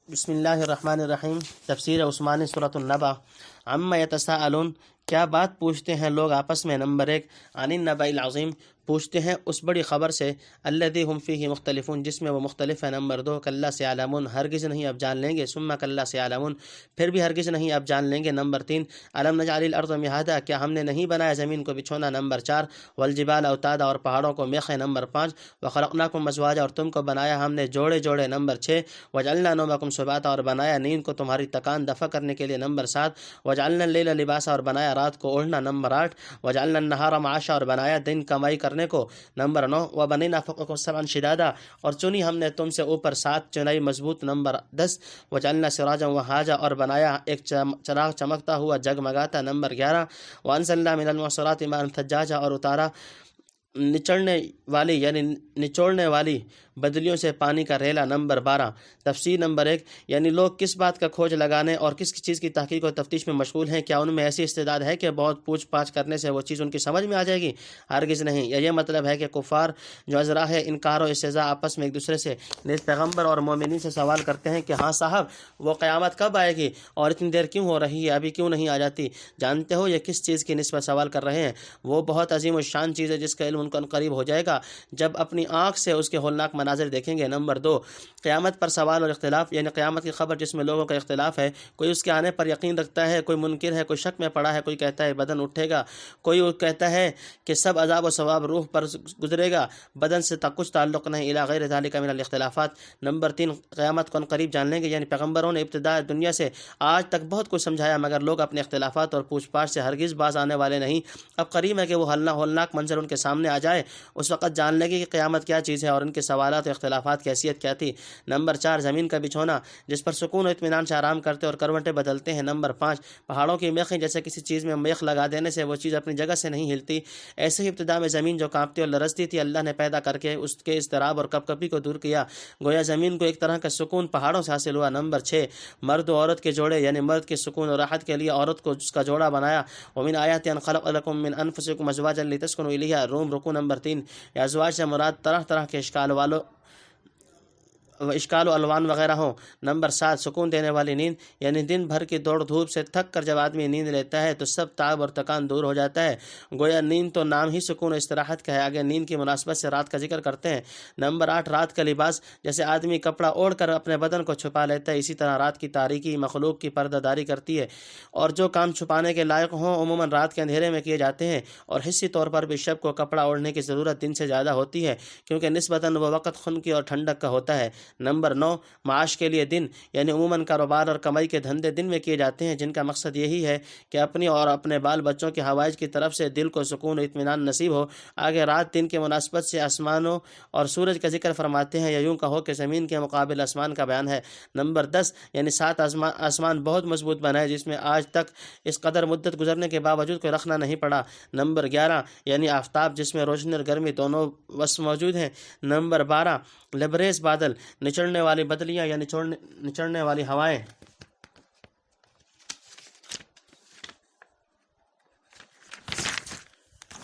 بسم اللہ الرحمن الرحیم۔ تفسیر عثمانی سورۃ النبأ۔ عما یتساءلون، کیا بات پوچھتے ہیں لوگ آپس میں۔ نمبر 1، عن النبأ العظیم، پوچھتے ہیں اس بڑی خبر سے، الذی ہم فیہ مختلفون، جس میں وہ مختلف ہے۔ نمبر 2، کلا سیعلمون، ہرگز نہیں اب جان لیں گے۔ ثم کلا سیعلمون، پھر بھی ہرگز نہیں اب جان لیں گے۔ نمبر 3، الم نجعل الارض مہادا، کیا ہم نے نہیں بنایا زمین کو بچھونا۔ نمبر 4، والجبال اوتادا، اور پہاڑوں کو میخیں۔ نمبر 5، وخلقناکم ازواجا، اور تم کو بنایا ہم نے جوڑے جوڑے۔ نمبر 6، وجعلنا نومکم سباتا، اور بنایا نیند کو تمہاری تکان دفع کرنے کے لیے۔ نمبر 7، وجعلنا اللیل لباسا، اور بنایا رات کو اوڑھنا۔ نمبر 8، وجعلنا النہار معاشا، اور بنایا دن کمائی کرنے کو۔ نمبر 9، وبنینا فوقکم سبعا شدادا، اور چنی ہم نے تم سے اوپر 7 چنائی مضبوط۔ نمبر 10، وجعلنا سراجا وہاجا، اور بنایا ایک چراغ چمکتا ہوا جگمگاتا۔ نمبر 11، وانزلنا من المعصرات ماء ثجاجا، اور اتارا نچوڑنے والی بدلیوں سے پانی کا ریلا۔ نمبر 12، تفسیر۔ نمبر 1، یعنی لوگ کس بات کا کھوج لگانے اور کس چیز کی تحقیق و تفتیش میں مشغول ہیں؟ کیا ان میں ایسی استعداد ہے کہ بہت پوچھ پاچھ کرنے سے وہ چیز ان کی سمجھ میں آ جائے گی؟ ہرگز نہیں۔ یہ مطلب ہے کہ کفار جو ازراہ انکار و استہزاء آپس میں ایک دوسرے سے پیغمبر اور مومنین سے سوال کرتے ہیں کہ ہاں صاحب، وہ قیامت کب آئے گی اور اتنی دیر کیوں ہو رہی ہے، ابھی کیوں نہیں آ جاتی؟ جانتے ہو یہ کس چیز کی نسبت سوال کر رہے ہیں؟ وہ بہت عظیم و شان چیز ہے جس کا علم ان کو قریب ہو جائے گا جب اپنی آنکھ سے اس کے ہولناک مناظر دیکھیں گے۔ نمبر 2، قیامت پر سوال اور اختلاف، یعنی قیامت کی خبر جس میں لوگوں کا اختلاف ہے۔ کوئی اس کے آنے پر یقین رکھتا ہے، کوئی منکر ہے، کوئی شک میں پڑا ہے، کوئی کہتا ہے بدن اٹھے گا، کوئی کہتا ہے کہ سب عذاب و ثواب روح پر گزرے گا، بدن سے کچھ تعلق نہیں، الی غیر ذالک من الاختلافات۔ نمبر 3، قیامت کو قریب جان لیں گے، یعنی پیغمبروں نے ابتداء دنیا سے آج تک بہت کچھ سمجھایا مگر لوگ اپنے اختلافات اور پوچھ پاچھ سے ہرگز باز آنے والے نہیں۔ اب قریب ہے کہ وہ ہولناک منظر ان کے سامنے آ جائے، اس وقت جان لیں گے کہ قیامت کیا چیز ہے اور ان کے سوالات و اختلافات کی حیثیت کیا تھی۔ نمبر 4، زمین کا بچھونا جس پر سکون و اطمینان سے آرام کرتے اور کروٹیں بدلتے ہیں۔ نمبر 5، پہاڑوں کی میخیں، جیسے کسی چیز میں میخ لگا دینے سے وہ چیز اپنی جگہ سے نہیں ہلتی، ایسے ہی ابتدا میں زمین جو کانپتی اور لرزتی تھی اللہ نے پیدا کر کے اس کے اضطراب اور کپکپی کو دور کیا، گویا زمین کو ایک طرح کا سکون پہاڑوں سے حاصل ہوا۔ نمبر 6، مرد و عورت کے جوڑے، یعنی مرد کے سکون اور راحت کے لیے عورت کو اس کا جوڑا بنایا۔ ومن آیات ان خلق لکم من انفسکم ازواجا لتسکنوا الیہا، روم رکوع۔ نمبر 3، ازواج سے مراد طرح طرح کے اشکال و الوان وغیرہ ہوں۔ نمبر 7، سکون دینے والی نیند، یعنی دن بھر کی دوڑ دھوپ سے تھک کر جب آدمی نیند لیتا ہے تو سب تعب اور تکان دور ہو جاتا ہے، گویا نیند تو نام ہی سکون و استراحت کا ہے۔ آگے نیند کی مناسبت سے رات کا ذکر کرتے ہیں۔ نمبر 8، رات کا لباس، جیسے آدمی کپڑا اوڑھ کر اپنے بدن کو چھپا لیتا ہے، اسی طرح رات کی تاریکی مخلوق کی پردہ داری کرتی ہے، اور جو کام چھپانے کے لائق ہوں عموماً رات کے اندھیرے میں کیے جاتے ہیں، اور حصی طور پر بھی شب کو کپڑا اوڑھنے کی ضرورت دن سے زیادہ ہوتی ہے کیونکہ نسبتاً وہ وقت خنکی اور ٹھنڈک کا ہوتا ہے۔ نمبر 9، معاش کے لیے دن، یعنی عموماً کاروبار اور کمائی کے دھندے دن میں کیے جاتے ہیں جن کا مقصد یہی ہے کہ اپنی اور اپنے بال بچوں کے حوائج کی طرف سے دل کو سکون و اطمینان نصیب ہو۔ آگے رات دن کے مناسبت سے آسمانوں اور سورج کا ذکر فرماتے ہیں، یا یوں کہو کہ زمین کے مقابل آسمان کا بیان ہے۔ نمبر 10، یعنی 7 آسمان بہت مضبوط بنائے جس میں آج تک اس قدر مدت گزرنے کے باوجود کوئی رخنا نہیں پڑا۔ نمبر 11، یعنی آفتاب جس میں روشنی اور گرمی دونوں وصف موجود ہیں۔ نمبر 12، لبریز بادل، نچڑنے والی بدلیاں یا نچڑنے والی ہوائیں۔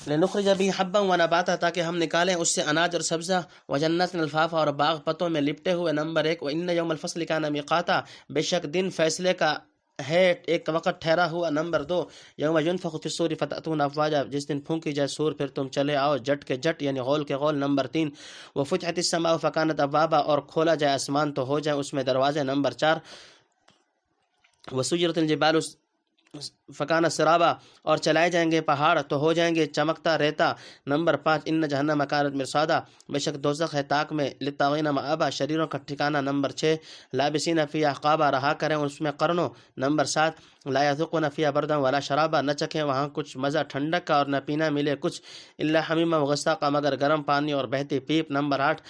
لنخرج به حبا ونباتا، تاکہ ہم نکالیں اس سے اناج اور سبزہ، وجنات الفافا، اور باغ پتوں میں لپٹے ہوئے۔ نمبر 1، وان یوم الفصل کان میقاتا، بے شک دن فیصلے کا ہے ایک وقت ٹھہرا ہوا۔ نمبر 2، یوم ینفخ فی الصور فتأتون افواجا، جس دن پھونکی جائے سور پھر تم چلے آؤ جٹ کے جٹ، یعنی غول کے غول۔ نمبر 3، وفتحت السماء فکانت ابوابا، اور کھولا جائے آسمان تو ہو جائیں اس میں دروازے۔ نمبر 4، وسیرت الجبال فکانت سرابا، اور چلائے جائیں گے پہاڑ تو ہو جائیں گے چمکتا ریتا۔ نمبر 5، ان جہنم کانت مرصادا، بے شک دوزخ ہے طاق میں، للطاغین مآبا، شریروں کا ٹھکانہ۔ نمبر 6، لابسین فیہا احقابا، رہا کریں اس میں قرنوں۔ نمبر 7، لا یذوقون فیہا بردا ولا شرابا، نہ چکھیں وہاں کچھ مزہ ٹھنڈک کا اور نہ پینا ملے کچھ، الا حمیما وغساقا، مگر گرم پانی اور بہتی پیپ۔ نمبر 8،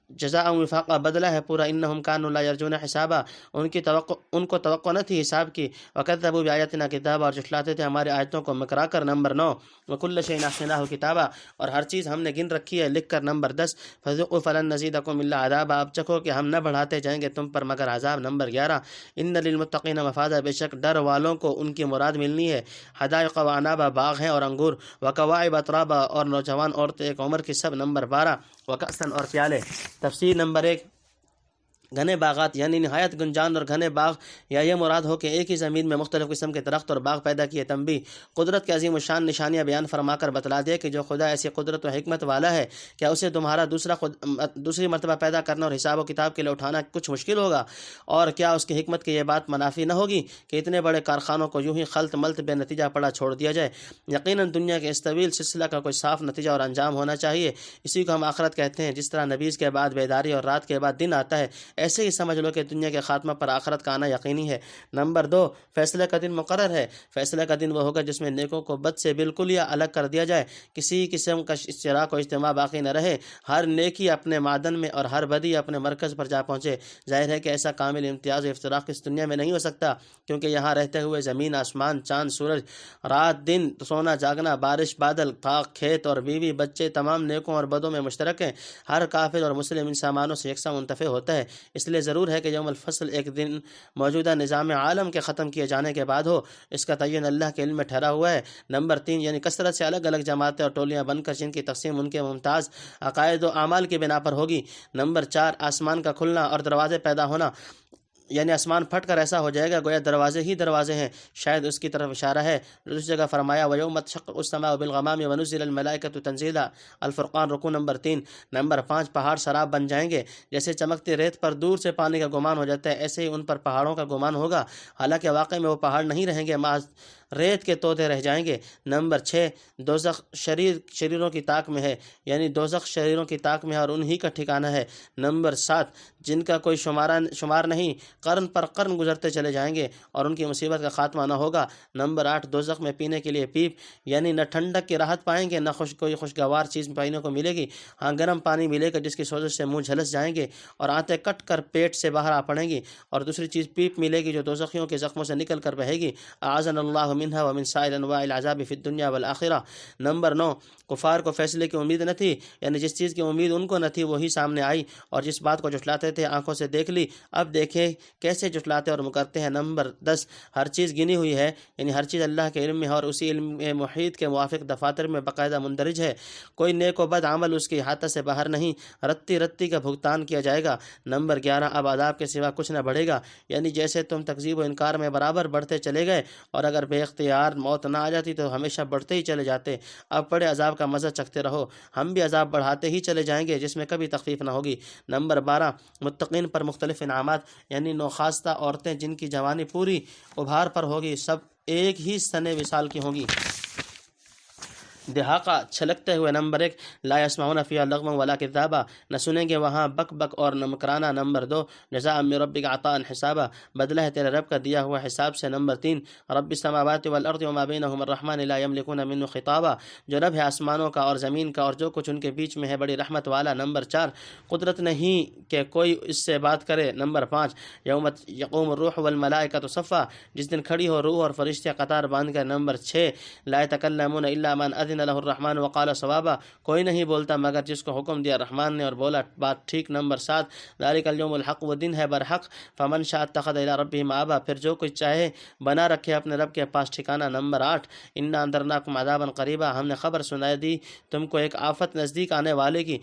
جزاء وفاقہ، بدلہ ہے پورا، انہم کانوا لا یرجون حسابا، ان کو توقع نہ تھی حساب کی، وکذبوا بآیاتنا کتابا، اور جھٹلاتے تھے ہماری آیتوں کو مکرا کر۔ نمبر 9، وکل شیء احصیناہ کتابا، اور ہر چیز ہم نے گن رکھی ہے لکھ کر۔ نمبر 10، فذوقوا فلن نزیدکم الا عذابا، اب چکھو کہ ہم نہ بڑھاتے جائیں گے تم پر مگر عذاب۔ نمبر 11، ان للمتقین مفازا، بے شک ڈر والوں کو ان کی مراد ملنی ہے، حدائق وعنابا، باغ ہیں اور انگور، وکواعب اترابا، اور نوجوان عورتیں ایک عمر کی سب۔ نمبر 12، وکأسا، اور پیالے۔ تفسیر۔ نمبر 1، گھنے باغات یعنی نہایت گنجان اور گھنے باغ، یا یہ مراد ہو کہ ایک ہی زمین میں مختلف قسم کے درخت اور باغ پیدا کیے۔ تنبیہ: قدرت کے عظیم الشان نشانیاں بیان فرما کر بتلا دے کہ جو خدا ایسی قدرت و حکمت والا ہے، کیا اسے تمہارا دوسری مرتبہ پیدا کرنا اور حساب و کتاب کے لیے اٹھانا کچھ مشکل ہوگا؟ اور کیا اس کی حکمت کی یہ بات منافی نہ ہوگی کہ اتنے بڑے کارخانوں کو یوں ہی خلط ملط بے نتیجہ پڑا چھوڑ دیا جائے؟ یقیناً دنیا کے اس طویل سلسلہ کا کوئی صاف نتیجہ اور انجام ہونا چاہیے، اسی کو ہم آخرت کہتے ہیں۔ جس طرح نبیذ کے بعد بیداری اور رات کے بعد دن آتا ہے، ایسے ہی سمجھ لو کہ دنیا کے خاتمہ پر آخرت کا آنا یقینی ہے۔ نمبر 2، فیصلے کا دن مقرر ہے۔ فیصلے کا دن وہ ہوگا جس میں نیکوں کو بد سے بالکل یا الگ کر دیا جائے، کسی قسم کا اشتراک و اجتماع باقی نہ رہے، ہر نیکی اپنے معدن میں اور ہر بدی اپنے مرکز پر جا پہنچے۔ ظاہر ہے کہ ایسا کامل امتیاز و افتراق اس دنیا میں نہیں ہو سکتا، کیونکہ یہاں رہتے ہوئے زمین، آسمان، چاند، سورج، رات دن، سونا جاگنا، بارش، بادل، باغ، کھیت اور بیوی بچے تمام نیکوں اور بدوں میں مشترک ہیں۔ ہر کافر اور مسلم ان سامانوں سے یکساں منتفع ہوتا ہے، اس لیے ضرور ہے کہ یوم الفصل ایک دن موجودہ نظام عالم کے ختم کیے جانے کے بعد ہو، اس کا تعین اللہ کے علم میں ٹھہرا ہوا ہے۔ نمبر 3، یعنی کثرت سے الگ الگ جماعتیں اور ٹولیاں بن کر جن کی تقسیم ان کے ممتاز عقائد و اعمال کی بنا پر ہوگی۔ نمبر 4، آسمان کا کھلنا اور دروازے پیدا ہونا، یعنی آسمان پھٹ کر ایسا ہو جائے گا گویا دروازے ہی دروازے ہیں، شاید اس کی طرف اشارہ ہے۔ دوسری جگہ فرمایا وَيَوْمَ تَشَقَّقُ السَّمَاءُ بِالْغَمَامِ وَنُزِّلَ الْمَلَائِكَةُ تَنزِيلًا، الفرقان رکوع نمبر 3۔ نمبر 5، پہاڑ سراب بن جائیں گے، جیسے چمکتی ریت پر دور سے پانی کا گمان ہو جاتا ہے، ایسے ہی ان پر پہاڑوں کا گمان ہوگا، حالانکہ واقعی میں وہ پہاڑ نہیں رہیں گے، محض ریت کے تودے رہ جائیں گے۔ نمبر 6، دوزخ شریروں کی طاق میں ہے، یعنی دوزخ شریروں کی طاق میں ہے اور انہی کا ٹھکانہ ہے۔ نمبر 7، جن کا کوئی شمار نہیں، قرن پر قرن گزرتے چلے جائیں گے اور ان کی مصیبت کا خاتمہ نہ ہوگا۔ نمبر 8، دوزخ میں پینے کے لیے پیپ، یعنی نہ ٹھنڈک کی راحت پائیں گے، نہ کوئی خوشگوار چیز پینے کو ملے گی، ہاں گرم پانی ملے گا جس کی سوزش سے منہ جھلس جائیں گے اور آنتیں کٹ کر پیٹ سے باہر آ پڑیں گی، اور دوسری چیز پیپ ملے گی جو دوزخیوں کے زخموں سے نکل کر بہے گی۔ اعاذنا اللہ منہا ومن سائر انواع العذاب فی الدنیا والآخرہ۔ نمبر 9، کفار کو فیصلے کی امید نہ تھی، یعنی جس چیز کی امید ان کو نہ تھی وہی سامنے آئی، اور جس بات کو جھٹلاتے تھے آنکھوں سے دیکھ لی، اب دیکھیں کیسے جھٹلاتے اور مکرتے ہیں۔ نمبر 10، ہر چیز گنی ہوئی ہے، یعنی ہر چیز اللہ کے علم میں ہے اور اسی علم محیط کے موافق دفاتر میں باقاعدہ مندرج ہے، کوئی نیک و بد عمل اس کے احاطہ سے باہر نہیں، رتی رتی کا بھگتان کیا جائے گا۔ نمبر 11، اب عذاب کے سوا کچھ نہ بڑھے گا، یعنی جیسے تم تکذیب و انکار میں برابر بڑھتے چلے گئے اور اگر بے اختیار موت نہ آ جاتی تو ہمیشہ بڑھتے ہی چلے جاتے، اب بڑے عذاب کا مزہ چکھتے رہو، ہم بھی عذاب بڑھاتے ہی چلے جائیں گے جس میں کبھی تخفیف نہ ہوگی۔ نمبر 12، متقین پر مختلف انعامات، یعنی نوخاستہ عورتیں جن کی جوانی پوری ابھار پر ہوگی، سب ایک ہی سن وصال کی ہوں گی، دہاقہ چھلکتے ہوئے۔ نمبر 1، لا یسمعون فیہا لغوا ولا کذابا، نہ سنیں گے وہاں بک بک اور نمکرانہ۔ نمبر 2، جزاء من ربک عطاء حسابا، بدلہ ہے تیرے رب کا دیا ہوا حساب سے۔ نمبر 3، رب السماوات والارض وما بینہما الرحمن لا یملکون منہ خطابا، جو رب ہے آسمانوں کا اور زمین کا اور جو کچھ ان کے بیچ میں ہے، بڑی رحمت والا۔ نمبر 4، قدرت نہیں کہ کوئی اس سے بات کرے۔ نمبر 5، یوم یقوم الروح والملائکۃ صفا، جس دن کھڑی ہو روح اور فرشتے قطار باندھ کر۔ نمبر 6، لا یتکلمون الا من اذن له الرحمن وقال صوابا، کوئی نہیں بولتا مگر جس کو حکم دیا رحمان نے اور بولا بات ٹھیک۔ نمبر 7، ذالک الیوم الحق، وہ دن ہے برحق، فمن شاء اتخذ الی ربہ مآبا، پھر جو کوئی چاہے بنا رکھے اپنے رب کے پاس ٹھکانہ۔ نمبر 8، انا انذرناکم عذابا قریبا، ہم نے خبر سنا دی تم کو ایک آفت نزدیک آنے والے کی۔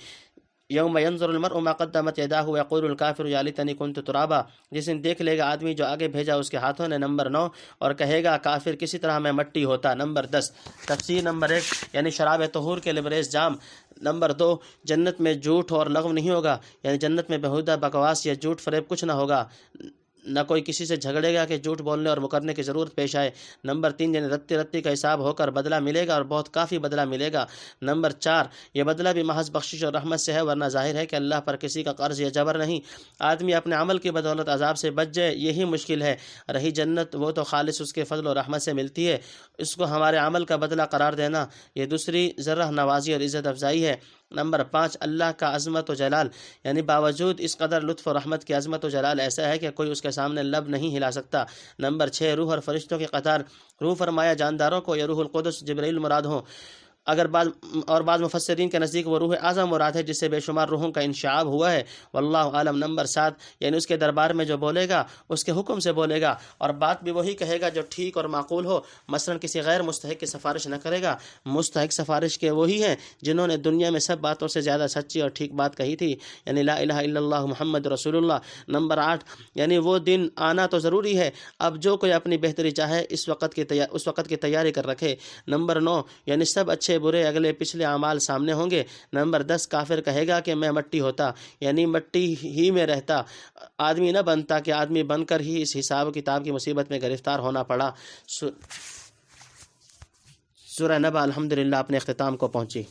یوم ینظر المرء ما قدمت یداہ ویقول الکافر یا لیتنی کنت ترابا، جس دن دیکھ لے گا آدمی جو آگے بھیجا اس کے ہاتھوں نے۔ نمبر 9، اور کہے گا کافر کسی طرح میں مٹی ہوتا۔ نمبر 10، تفسیر نمبر 1، یعنی شراب طہور کے لبریز جام۔ نمبر 2، جنت میں جھوٹ اور لغو نہیں ہوگا، یعنی جنت میں بہودہ بکواس یا جھوٹ فریب کچھ نہ ہوگا، نہ کوئی کسی سے جھگڑے گا کہ جھوٹ بولنے اور مکرنے کی ضرورت پیش آئے۔ نمبر 3، یعنی رتی رتی کا حساب ہو کر بدلہ ملے گا اور بہت کافی بدلہ ملے گا۔ نمبر 4، یہ بدلہ بھی محض بخشش اور رحمت سے ہے، ورنہ ظاہر ہے کہ اللہ پر کسی کا قرض یا جبر نہیں، آدمی اپنے عمل کی بدولت عذاب سے بچ جائے یہی مشکل ہے۔ رہی جنت، وہ تو خالص اس کے فضل و رحمت سے ملتی ہے، اس کو ہمارے عمل کا بدلہ قرار دینا یہ دوسری ذرہ نوازی اور عزت افزائی ہے۔ نمبر 5، اللہ کا عظمت و جلال، یعنی باوجود اس قدر لطف و رحمت کی عظمت و جلال ایسا ہے کہ کوئی اس کے سامنے لب نہیں ہلا سکتا۔ نمبر 6، روح اور فرشتوں کی قطار، روح فرمایا جانداروں کو یا روح القدس جبرائیل مراد ہوں، اگر بعض مفسرین کے نزدیک وہ روح اعظم مراد ہے جس سے بے شمار روحوں کا انشعاب ہوا ہے، واللہ عالم۔ نمبر 7 یعنی اس کے دربار میں جو بولے گا اس کے حکم سے بولے گا اور بات بھی وہی کہے گا جو ٹھیک اور معقول ہو، مثلا کسی غیر مستحق کی سفارش نہ کرے گا۔ مستحق سفارش کے وہی ہیں جنہوں نے دنیا میں سب باتوں سے زیادہ سچی اور ٹھیک بات کہی تھی، یعنی لا الہ الا اللہ محمد رسول اللہ۔ نمبر 8 یعنی وہ دن آنا تو ضروری ہے، اب جو کوئی اپنی بہتری چاہے اس وقت کی تیاری کر رکھے۔ نمبر 9 یعنی سب اچھے برے اگلے پچھلے اعمال سامنے ہوں گے۔ نمبر 10 کافر کہے گا کہ میں مٹی ہوتا، یعنی مٹی ہی میں رہتا، آدمی نہ بنتا، کہ آدمی بن کر ہی اس حساب کتاب کی مصیبت میں گرفتار ہونا پڑا۔ سورہ نبأ الحمدللہ اپنے اختتام کو پہنچی۔